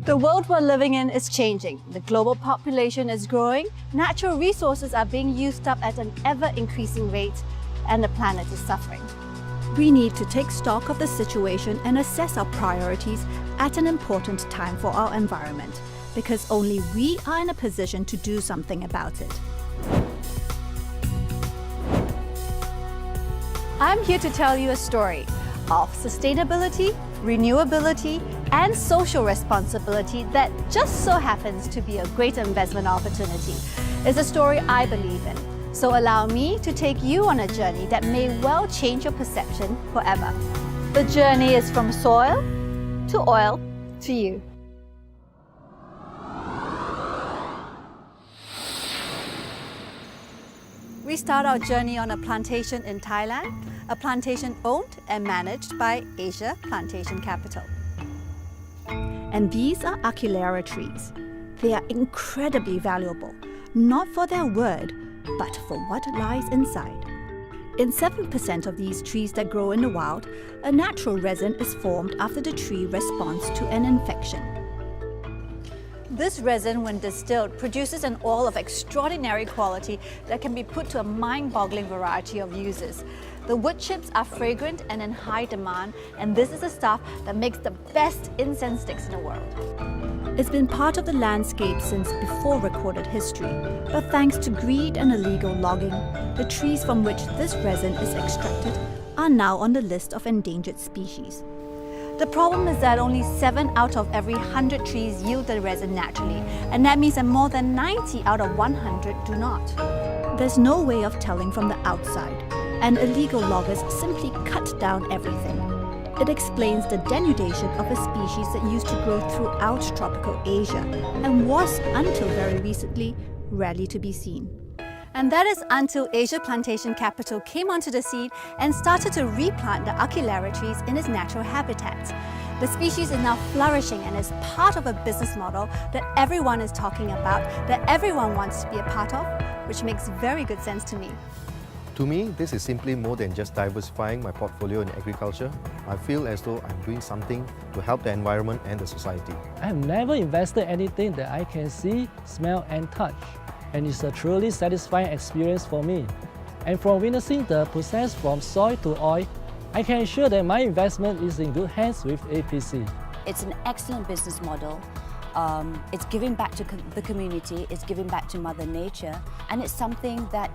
The world we're living in is changing. The global population is growing, natural resources are being used up at an ever-increasing rate, and the planet is suffering. We need to take stock of the situation and assess our priorities at an important time for our environment, because only we are in a position to do something about it. I'm here to tell you a story of sustainability, renewability, and social responsibility that just so happens to be a great investment opportunity. It's a story I believe in. So allow me to take you on a journey that may well change your perception forever. The journey is from soil to oil to you. We start our journey on a plantation in Thailand, a plantation owned and managed by Asia Plantation Capital. And these are Acuilera trees. They are incredibly valuable, not for their wood, but for what lies inside. In 7% of these trees that grow in the wild, a natural resin is formed after the tree responds to an infection. This resin, when distilled, produces an oil of extraordinary quality that can be put to a mind-boggling variety of uses. The wood chips are fragrant and in high demand, and this is the stuff that makes the best incense sticks in the world. It's been part of the landscape since before recorded history, but thanks to greed and illegal logging, the trees from which this resin is extracted are now on the list of endangered species. The problem is that only 7 out of every 100 trees yield the resin naturally, and that means that more than 90 out of 100 do not. There's no way of telling from the outside, and illegal loggers simply cut down everything. It explains the denudation of a species that used to grow throughout tropical Asia and was, until very recently, rarely to be seen. And that is until Asia Plantation Capital came onto the scene and started to replant the Acuilera trees in its natural habitats. The species is now flourishing and is part of a business model that everyone is talking about, that everyone wants to be a part of, which makes very good sense to me. To me, this is simply more than just diversifying my portfolio in agriculture. I feel as though I'm doing something to help the environment and the society. I have never invested anything that I can see, smell and touch. And it's a truly satisfying experience for me. And from witnessing the process from soil to oil, I can assure that my investment is in good hands with APC. It's an excellent business model. It's giving back to the community, it's giving back to Mother Nature, and it's something that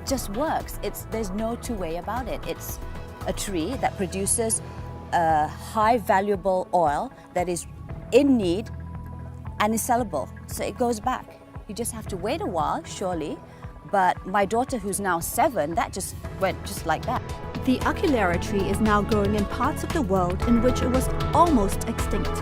just works. There's no two way about it. It's a tree that produces a high valuable oil that is in need and is sellable, so it goes back. You just have to wait a while, surely, but my daughter, who's now 7, that just went just like that. The Acuilera tree is now growing in parts of the world in which it was almost extinct,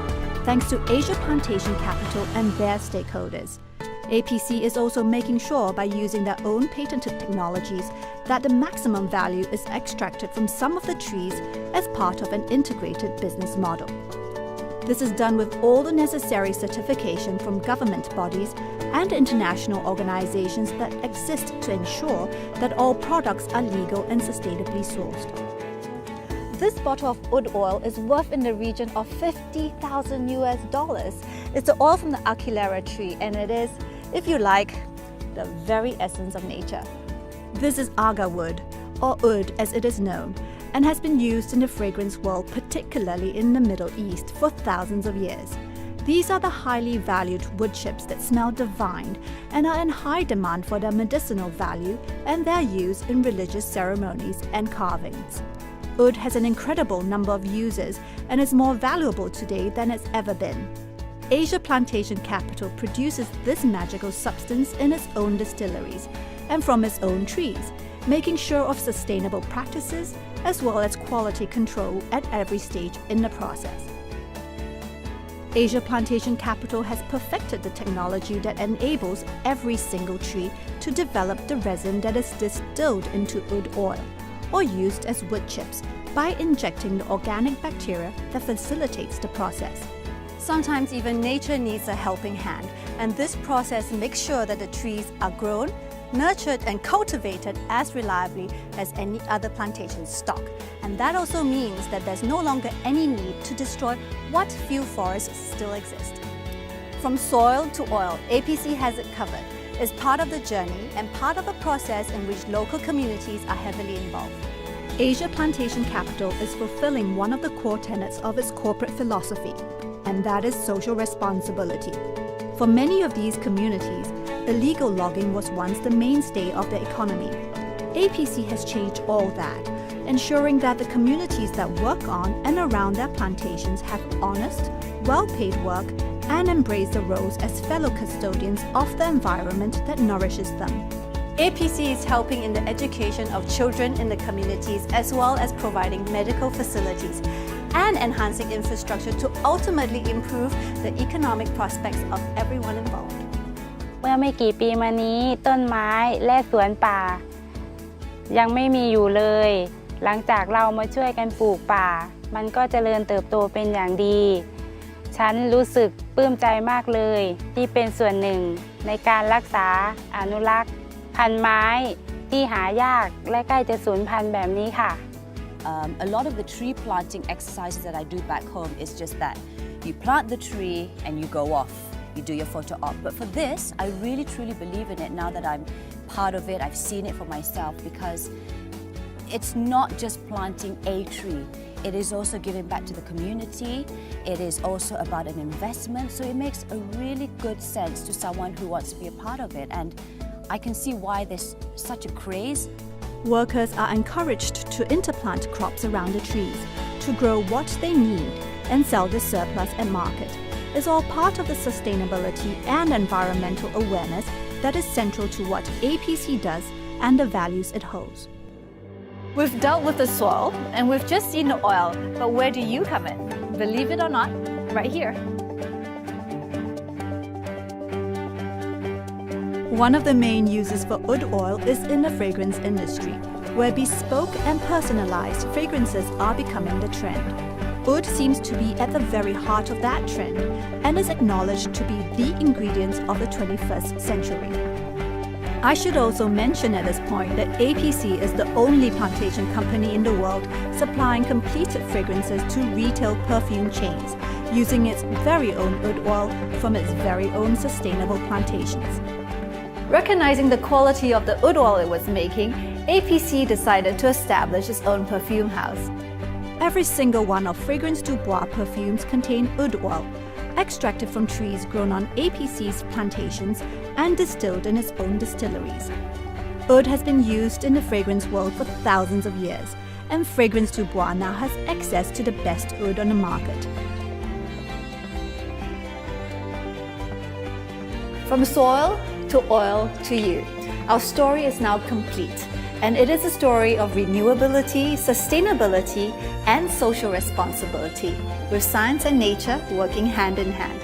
thanks to Asia Plantation Capital and their stakeholders. APC is also making sure by using their own patented technologies that the maximum value is extracted from some of the trees as part of an integrated business model. This is done with all the necessary certification from government bodies and international organizations that exist to ensure that all products are legal and sustainably sourced. This bottle of wood oil is worth in the region of $50,000 US. It's the oil from the Acuilera tree, and it is, if you like, the very essence of nature. This is agar wood, or oud as it is known, and has been used in the fragrance world, particularly in the Middle East, for thousands of years. These are the highly valued wood chips that smell divine and are in high demand for their medicinal value and their use in religious ceremonies and carvings. Oud has an incredible number of uses and is more valuable today than it's ever been. Asia Plantation Capital produces this magical substance in its own distilleries and from its own trees, making sure of sustainable practices as well as quality control at every stage in the process. Asia Plantation Capital has perfected the technology that enables every single tree to develop the resin that is distilled into oud oil or used as wood chips by injecting the organic bacteria that facilitates the process. Sometimes even nature needs a helping hand, and this process makes sure that the trees are grown, nurtured and cultivated as reliably as any other plantation stock. And that also means that there's no longer any need to destroy what few forests still exist. From soil to oil, APC has it covered. It's part of the journey and part of a process in which local communities are heavily involved. Asia Plantation Capital is fulfilling one of the core tenets of its corporate philosophy, and that is social responsibility. For many of these communities, illegal logging was once the mainstay of their economy. APC has changed all that, ensuring that the communities that work on and around their plantations have honest, well-paid work and embrace the roles as fellow custodians of the environment that nourishes them. APC is helping in the education of children in the communities as well as providing medical facilities and enhancing infrastructure to ultimately improve the economic prospects of everyone involved. เมื่อไม่กี่ปีมานี้ต้นไม้และสวนป่ายังไม่มีอยู่เลยหลังจากเรามาช่วยกันปลูกป่ามันก็เจริญเติบโตเป็นอย่างดีฉันรู้สึกปลื้มใจมากเลยที่เป็นส่วนหนึ่งในการรักษาอนุรักษ์พันธุ์ไม้ที่หายากและใกล้จะสูญพันธุ์แบบนี้ค่ะ A lot of the tree planting exercises that I do back home is just that. You plant the tree and you go off. You do your photo op. But for this, I really truly believe in it now that I'm part of it. I've seen it for myself because it's not just planting a tree. It is also giving back to the community. It is also about an investment. So it makes a really good sense to someone who wants to be a part of it. And I can see why there's such a craze. Workers are encouraged to interplant crops around the trees to grow what they need and sell the surplus at market. It's all part of the sustainability and environmental awareness that is central to what APC does and the values it holds. We've dealt with the soil and we've just seen the oil, but where do you come in? Believe it or not, right here. One of the main uses for oud oil is in the fragrance industry, where bespoke and personalized fragrances are becoming the trend. Oud seems to be at the very heart of that trend and is acknowledged to be the ingredients of the 21st century. I should also mention at this point that APC is the only plantation company in the world supplying completed fragrances to retail perfume chains, using its very own oud oil from its very own sustainable plantations. Recognizing the quality of the oud oil it was making, APC decided to establish its own perfume house. Every single one of Fragrance du Bois perfumes contain oud oil, extracted from trees grown on APC's plantations and distilled in its own distilleries. Oud has been used in the fragrance world for thousands of years, and Fragrance du Bois now has access to the best oud on the market. From soil to oil to you, our story is now complete, and it is a story of renewability, sustainability, and social responsibility, with science and nature working hand in hand.